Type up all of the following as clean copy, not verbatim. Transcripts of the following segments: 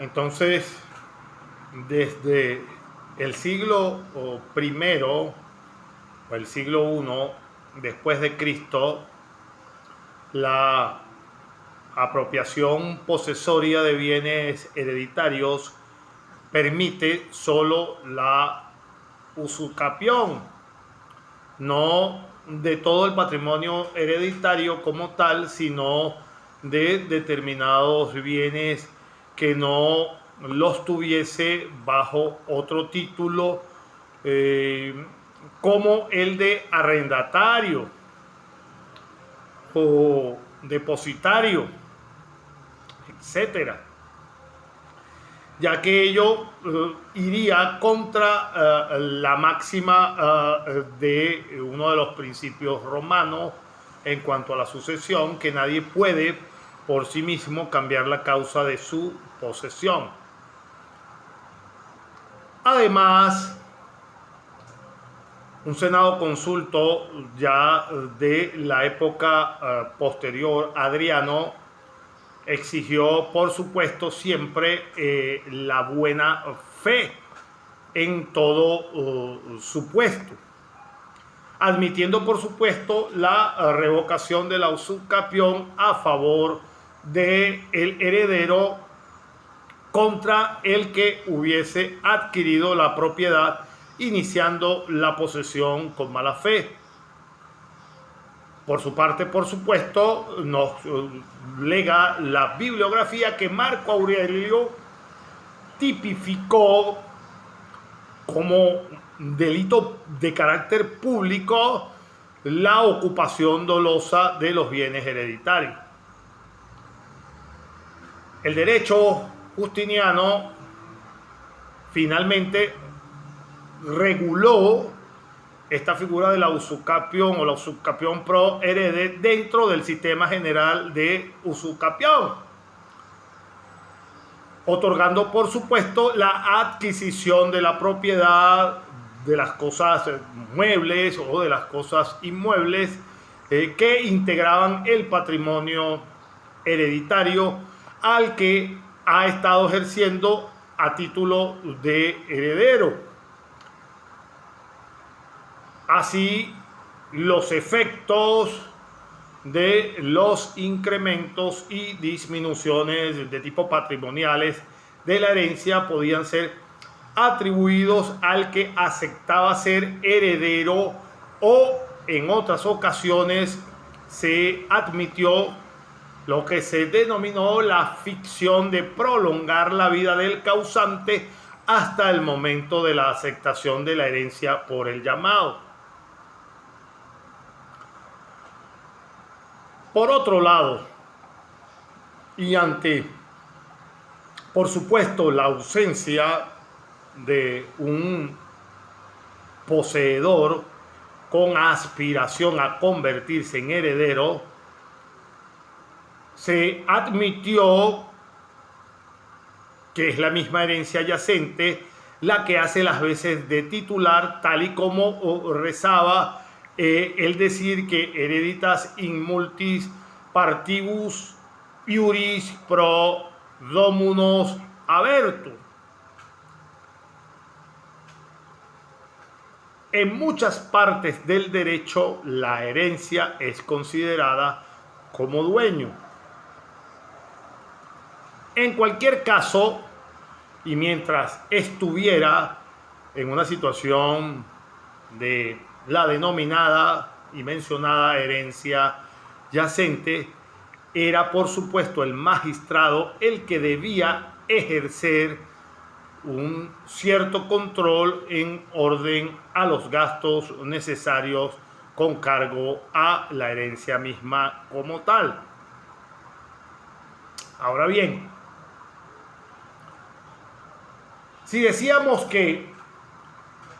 Entonces, desde el siglo primero o el siglo I después de Cristo, la apropiación posesoria de bienes hereditarios permite solo la usucapión, no de todo el patrimonio hereditario como tal, sino de determinados bienes que no los tuviese bajo otro título, como el de arrendatario o depositario, etcétera, ya que ello iría contra la máxima de uno de los principios romanos en cuanto a la sucesión, que nadie puede por sí mismo cambiar la causa de su posesión. Además, un Senado consulto ya de la época posterior a Adriano exigió, por supuesto, siempre la buena fe en todo supuesto, admitiendo, por supuesto, la revocación de la usucapión a favor del heredero contra el que hubiese adquirido la propiedad, iniciando la posesión con mala fe. Por su parte, por supuesto, nos lega la bibliografía que Marco Aurelio tipificó como delito de carácter público la ocupación dolosa de los bienes hereditarios. El derecho justiniano finalmente reguló esta figura de la usucapión o la usucapión pro herede dentro del sistema general de usucapión, otorgando, por supuesto, la adquisición de la propiedad de las cosas muebles o de las cosas inmuebles que integraban el patrimonio hereditario al que ha estado ejerciendo a título de heredero. Así, los efectos de los incrementos y disminuciones de tipo patrimoniales de la herencia podían ser atribuidos al que aceptaba ser heredero, o en otras ocasiones se admitió lo que se denominó la ficción de prolongar la vida del causante hasta el momento de la aceptación de la herencia por el llamado. Por otro lado, y ante, por supuesto, la ausencia de un poseedor con aspiración a convertirse en heredero, se admitió que es la misma herencia yacente la que hace las veces de titular, tal y como rezaba el decir que hereditas in multis partibus iuris pro domunos avertum. En muchas partes del derecho, la herencia es considerada como dueño. En cualquier caso, y mientras estuviera en una situación de la denominada y mencionada herencia yacente, era por supuesto el magistrado el que debía ejercer un cierto control en orden a los gastos necesarios con cargo a la herencia misma como tal. Ahora bien, si decíamos que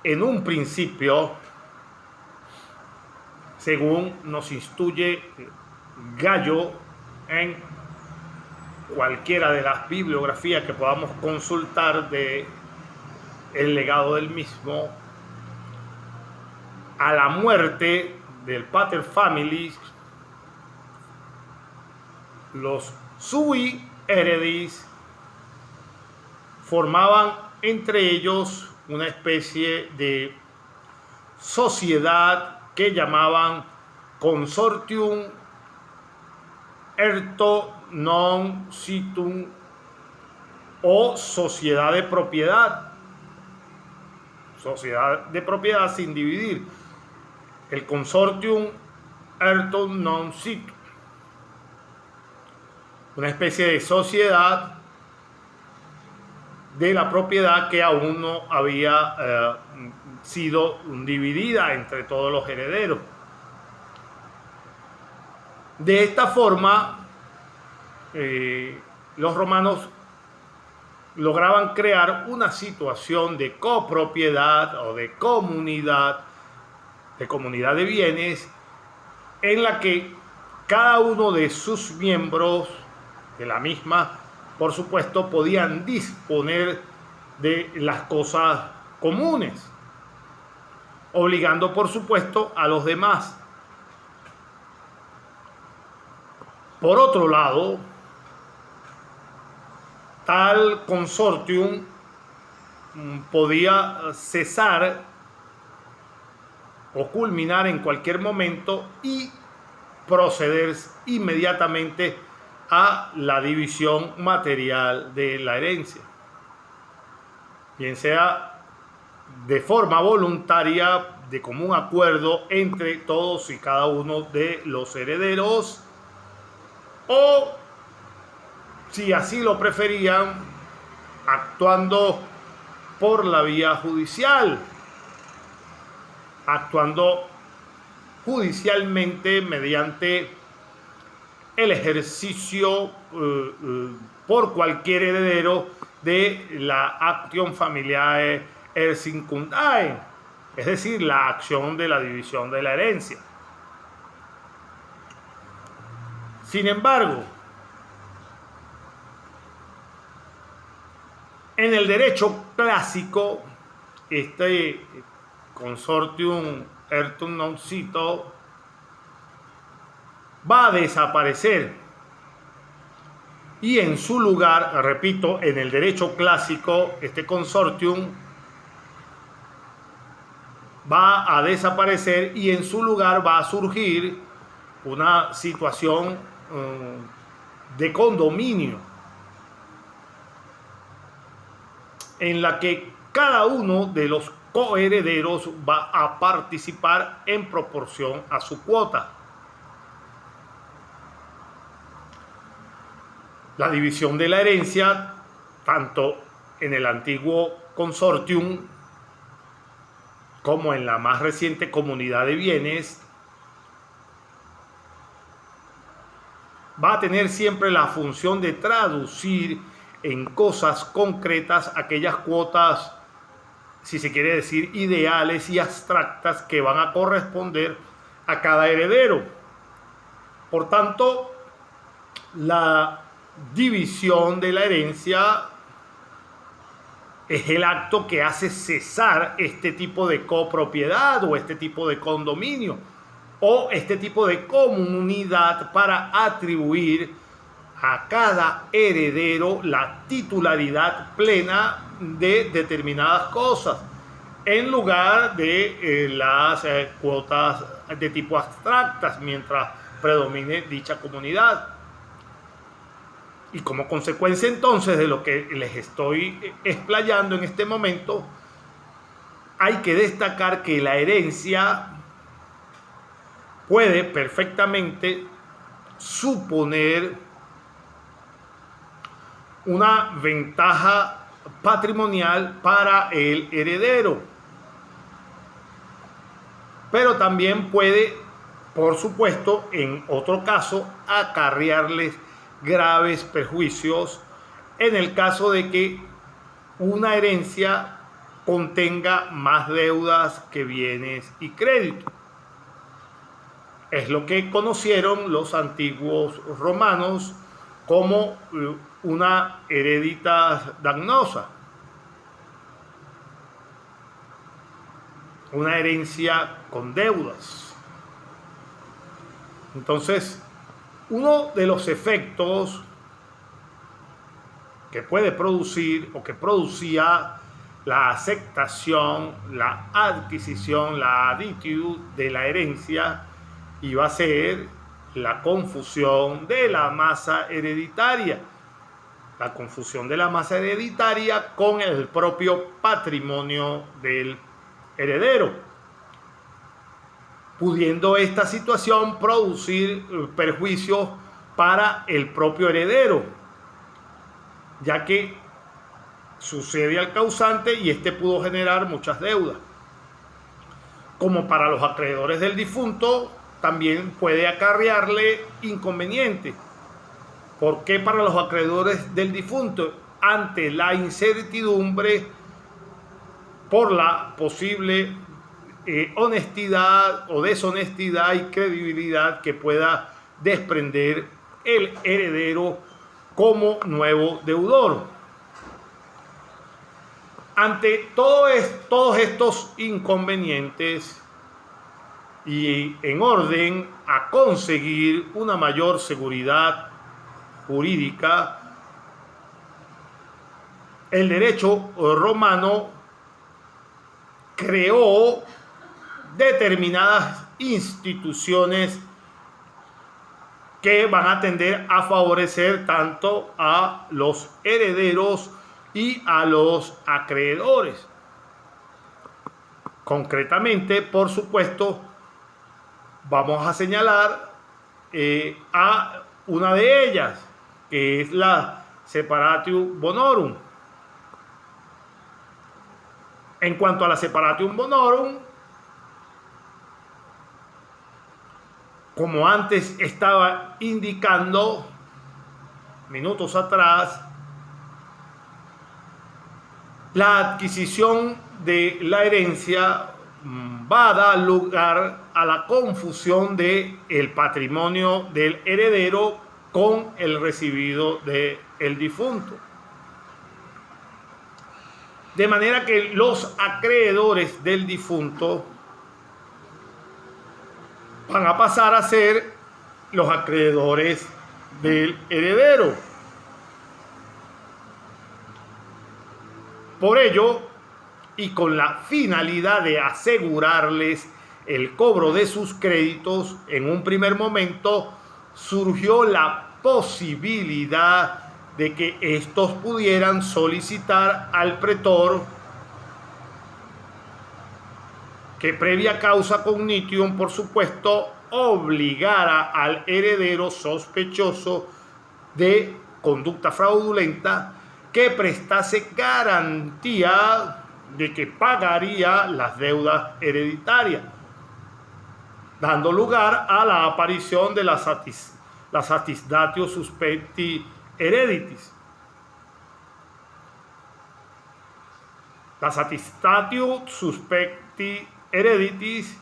en un principio, según nos instruye Gallo en cualquiera de las bibliografías que podamos consultar de el legado del mismo, a la muerte del pater familias, los sui heredis formaban entre ellos una especie de sociedad que llamaban Consortium Erto Non Situm, o sociedad de propiedad sin dividir, el Consortium Erto Non Situm, una especie de sociedad de la propiedad que aún no había sido dividida entre todos los herederos. De esta forma, los romanos lograban crear una situación de copropiedad o de comunidad de bienes, en la que cada uno de sus miembros de la misma, por supuesto, podían disponer de las cosas comunes, obligando, por supuesto, a los demás. Por otro lado, tal consortium podía cesar o culminar en cualquier momento y proceder inmediatamente a la división material de la herencia, bien sea de forma voluntaria, de común acuerdo entre todos y cada uno de los herederos, o, si así lo preferían, actuando por la vía judicial, actuando judicialmente mediante el ejercicio por cualquier heredero de la acción familiar circundae, es decir, la acción de la división de la herencia. Sin embargo, en el derecho clásico, este Consortium Ertum Non Situm va a desaparecer, y en su lugar, repito, en el derecho clásico, este consortium va a desaparecer y en su lugar va a surgir una situación de condominio, en la que cada uno de los coherederos va a participar en proporción a su cuota. La división de la herencia, tanto en el antiguo consortium como en la más reciente comunidad de bienes, va a tener siempre la función de traducir en cosas concretas aquellas cuotas, si se quiere decir, ideales y abstractas que van a corresponder a cada heredero. Por tanto, la división de la herencia es el acto que hace cesar este tipo de copropiedad o este tipo de condominio o este tipo de comunidad para atribuir a cada heredero la titularidad plena de determinadas cosas, en lugar de las cuotas de tipo abstractas mientras predomine dicha comunidad. Y como consecuencia entonces de lo que les estoy explayando en este momento, hay que destacar que la herencia puede perfectamente suponer una ventaja patrimonial para el heredero, pero también puede, por supuesto, en otro caso, acarrearles graves perjuicios en el caso de que una herencia contenga más deudas que bienes y créditos. Es lo que conocieron los antiguos romanos como una hereditas damnosa, una herencia con deudas. Entonces, uno de los efectos que puede producir o que producía la aceptación, la adquisición, la aditud de la herencia, iba a ser la confusión de la masa hereditaria. La confusión de la masa hereditaria con el propio patrimonio del heredero, pudiendo esta situación producir perjuicios para el propio heredero, ya que sucede al causante y este pudo generar muchas deudas. Como para los acreedores del difunto, también puede acarrearle inconvenientes. ¿Por qué para los acreedores del difunto? Ante la incertidumbre por la posible honestidad o deshonestidad y credibilidad que pueda desprender el heredero como nuevo deudor. Ante todos estos inconvenientes y en orden a conseguir una mayor seguridad jurídica, el derecho romano creó determinadas instituciones que van a tender a favorecer tanto a los herederos y a los acreedores. Concretamente, por supuesto, vamos a señalar a una de ellas, que es la Separatio Bonorum. En cuanto a la Separatio Bonorum, como antes estaba indicando minutos atrás, la adquisición de la herencia va a dar lugar a la confusión del patrimonio del heredero con el recibido del difunto. De manera que los acreedores del difunto van a pasar a ser los acreedores del heredero. Por ello, y con la finalidad de asegurarles el cobro de sus créditos, en un primer momento surgió la posibilidad de que estos pudieran solicitar al pretor que, previa causa cognitium, por supuesto, obligara al heredero sospechoso de conducta fraudulenta que prestase garantía de que pagaría las deudas hereditarias, dando lugar a la aparición de la satisdatio suspecti hereditis. La satisdatio suspecti hereditis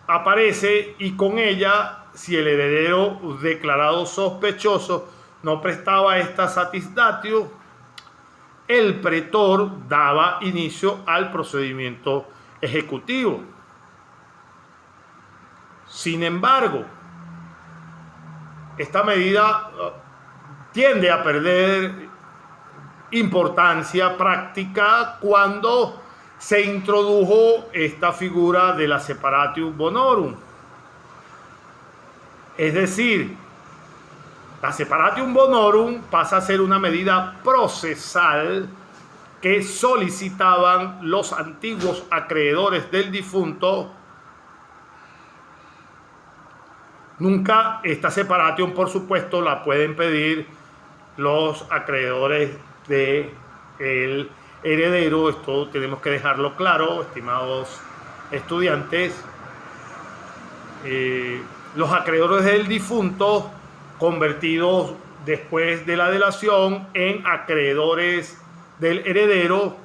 aparece, y con ella, si el heredero declarado sospechoso no prestaba esta satisdatio, el pretor daba inicio al procedimiento ejecutivo. Sin embargo, esta medida tiende a perder importancia práctica cuando se introdujo esta figura de la Separatio Bonorum. Es decir, la Separatio Bonorum pasa a ser una medida procesal que solicitaban los antiguos acreedores del difunto. Nunca esta separación, por supuesto, la pueden pedir los acreedores del heredero. Esto tenemos que dejarlo claro, estimados estudiantes. Los acreedores del difunto, convertidos después de la delación en acreedores del heredero,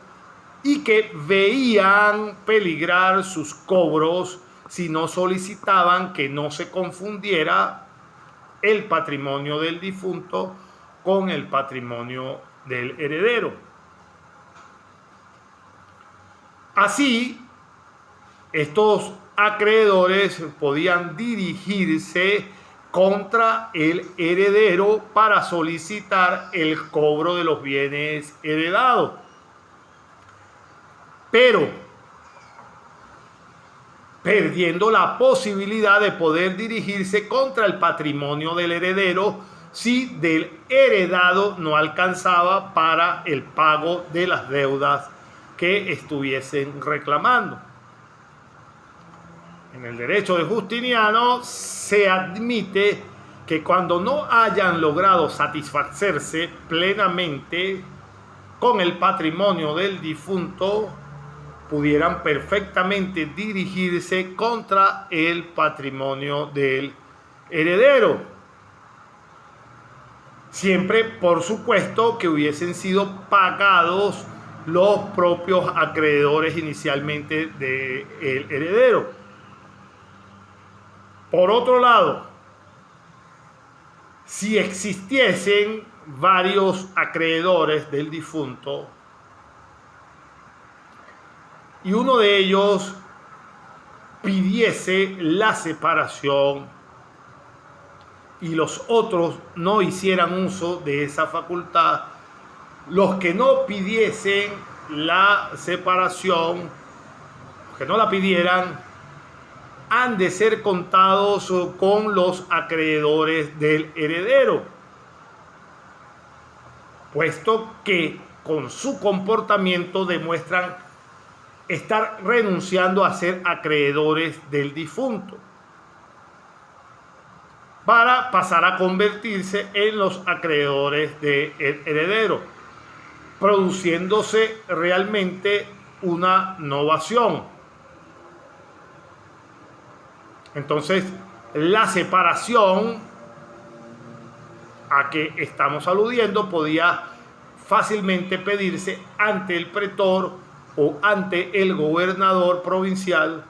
y que veían peligrar sus cobros si no solicitaban que no se confundiera el patrimonio del difunto con el patrimonio del heredero. Así, estos acreedores podían dirigirse contra el heredero para solicitar el cobro de los bienes heredados. Pero perdiendo la posibilidad de poder dirigirse contra el patrimonio del heredero si del heredado no alcanzaba para el pago de las deudas que estuviesen reclamando. En el derecho de Justiniano se admite que cuando no hayan logrado satisfacerse plenamente con el patrimonio del difunto, pudieran perfectamente dirigirse contra el patrimonio del heredero. Siempre, por supuesto, que hubiesen sido pagados los propios acreedores inicialmente del heredero. Por otro lado, si existiesen varios acreedores del difunto y uno de ellos pidiese la separación y los otros no hicieran uso de esa facultad, los que no pidiesen la separación, los que no la pidieran, han de ser contados con los acreedores del heredero, puesto que con su comportamiento demuestran estar renunciando a ser acreedores del difunto, para pasar a convertirse en los acreedores del heredero, produciéndose realmente una novación. Entonces, la separación a que estamos aludiendo podía fácilmente pedirse ante el pretor o ante el gobernador provincial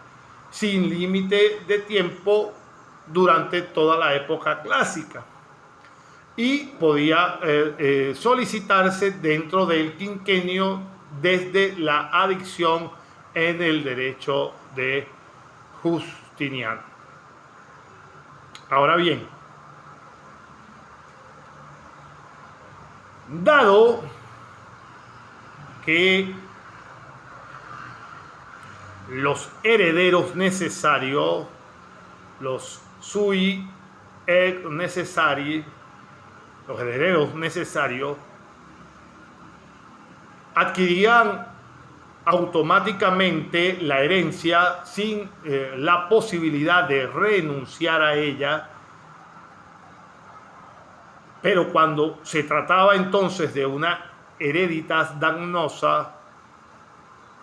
sin límite de tiempo durante toda la época clásica, y podía solicitarse dentro del quinquenio desde la adicción en el derecho de Justiniano. Ahora bien, dado que los herederos necesarios, los sui et necessari, los herederos necesarios, adquirían automáticamente la herencia sin la posibilidad de renunciar a ella, pero cuando se trataba entonces de una hereditas damnosa,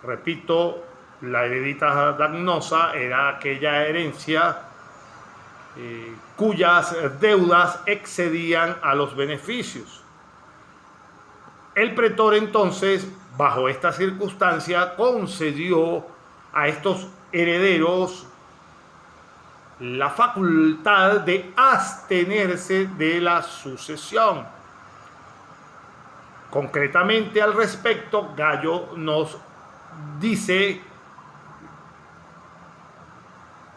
repito, la hereditas damnosa era aquella herencia cuyas deudas excedían a los beneficios. El pretor entonces, bajo esta circunstancia, concedió a estos herederos la facultad de abstenerse de la sucesión. Concretamente al respecto, Gallo nos dice,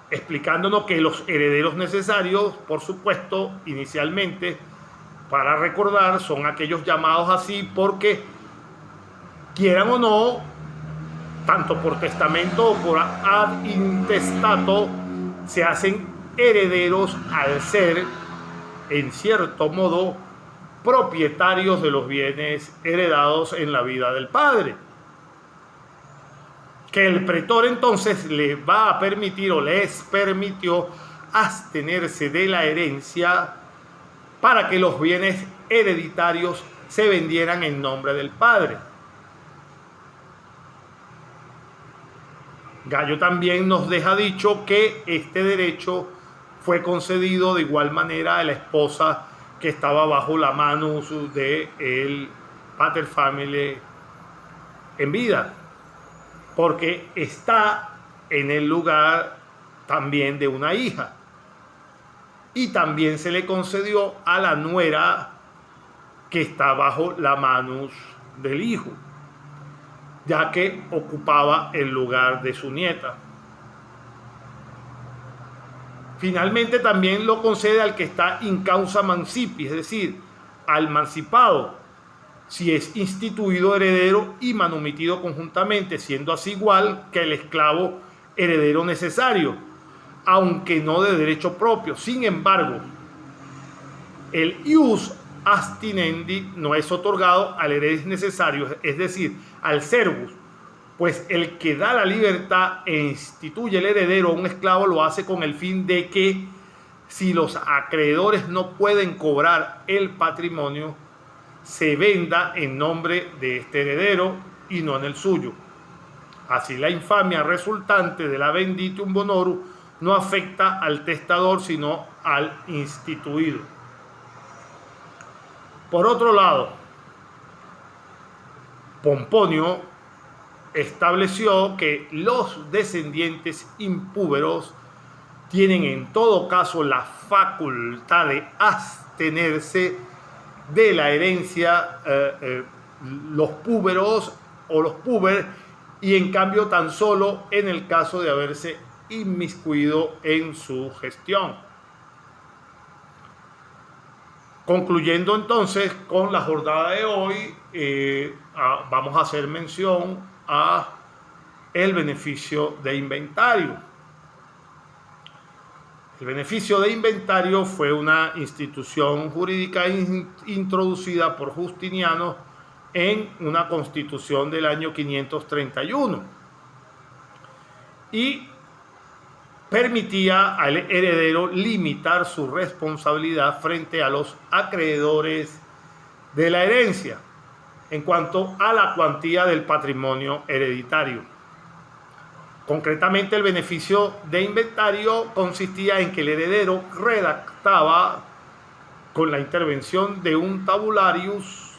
explicándonos que los herederos necesarios, por supuesto, inicialmente, para recordar, son aquellos llamados así porque, quieran o no, tanto por testamento o por ad intestato, se hacen herederos al ser, en cierto modo, propietarios de los bienes heredados en la vida del padre. Que el pretor entonces le va a permitir o les permitió abstenerse de la herencia para que los bienes hereditarios se vendieran en nombre del padre. Gallo también nos deja dicho que este derecho fue concedido de igual manera a la esposa que estaba bajo la manus del pater familiae en vida, porque está en el lugar también de una hija. Y también se le concedió a la nuera que está bajo la manus del hijo, ya que ocupaba el lugar de su nieta. Finalmente también lo concede al que está in causa mancipi, es decir, al mancipado, si es instituido heredero y manumitido conjuntamente, siendo así igual que el esclavo heredero necesario, aunque no de derecho propio. Sin embargo, el ius abstinendi no es otorgado al heredero necesario, es decir, al servus, pues el que da la libertad e instituye el heredero a un esclavo lo hace con el fin de que, si los acreedores no pueden cobrar el patrimonio, se venda en nombre de este heredero y no en el suyo. Así la infamia resultante de la venditium bonorum no afecta al testador sino al instituido. Por otro lado, Pomponio estableció que los descendientes impúberos tienen en todo caso la facultad de abstenerse de la herencia, los púberos o los puber, y en cambio tan solo en el caso de haberse inmiscuido en su gestión. Concluyendo entonces con la jornada de hoy, vamos a hacer mención a el beneficio de inventario. El beneficio de inventario fue una institución jurídica introducida por Justiniano en una constitución del año 531 y permitía al heredero limitar su responsabilidad frente a los acreedores de la herencia en cuanto a la cuantía del patrimonio hereditario. Concretamente, el beneficio de inventario consistía en que el heredero redactaba con la intervención de un tabularius,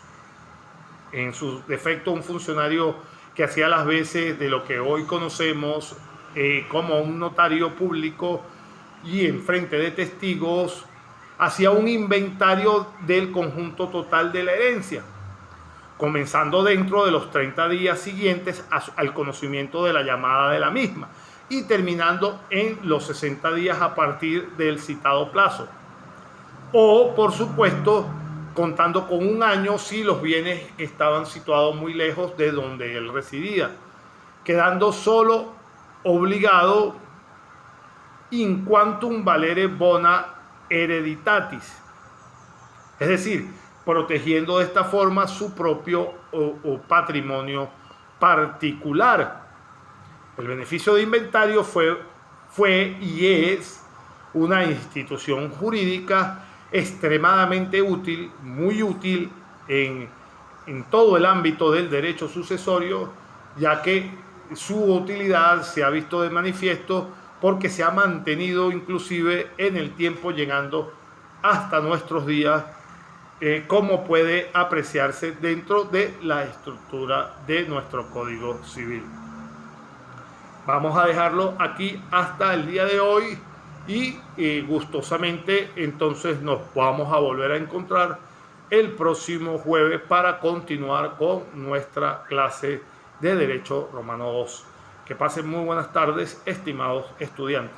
en su defecto un funcionario que hacía las veces de lo que hoy conocemos como un notario público, y en frente de testigos hacía un inventario del conjunto total de la herencia, comenzando dentro de los 30 días siguientes al conocimiento de la llamada de la misma y terminando en los 60 días a partir del citado plazo, o por supuesto contando con un año si los bienes estaban situados muy lejos de donde él residía, quedando solo obligado in quantum valere bona hereditatis, es decir, protegiendo de esta forma su propio patrimonio particular. El beneficio de inventario fue y es una institución jurídica extremadamente útil, muy útil en todo el ámbito del derecho sucesorio, ya que su utilidad se ha visto de manifiesto porque se ha mantenido inclusive en el tiempo, llegando hasta nuestros días, como puede apreciarse dentro de la estructura de nuestro Código Civil. Vamos a dejarlo aquí hasta el día de hoy y gustosamente entonces nos vamos a volver a encontrar el próximo jueves para continuar con nuestra clase de Derecho Romano II. Que pasen muy buenas tardes, estimados estudiantes.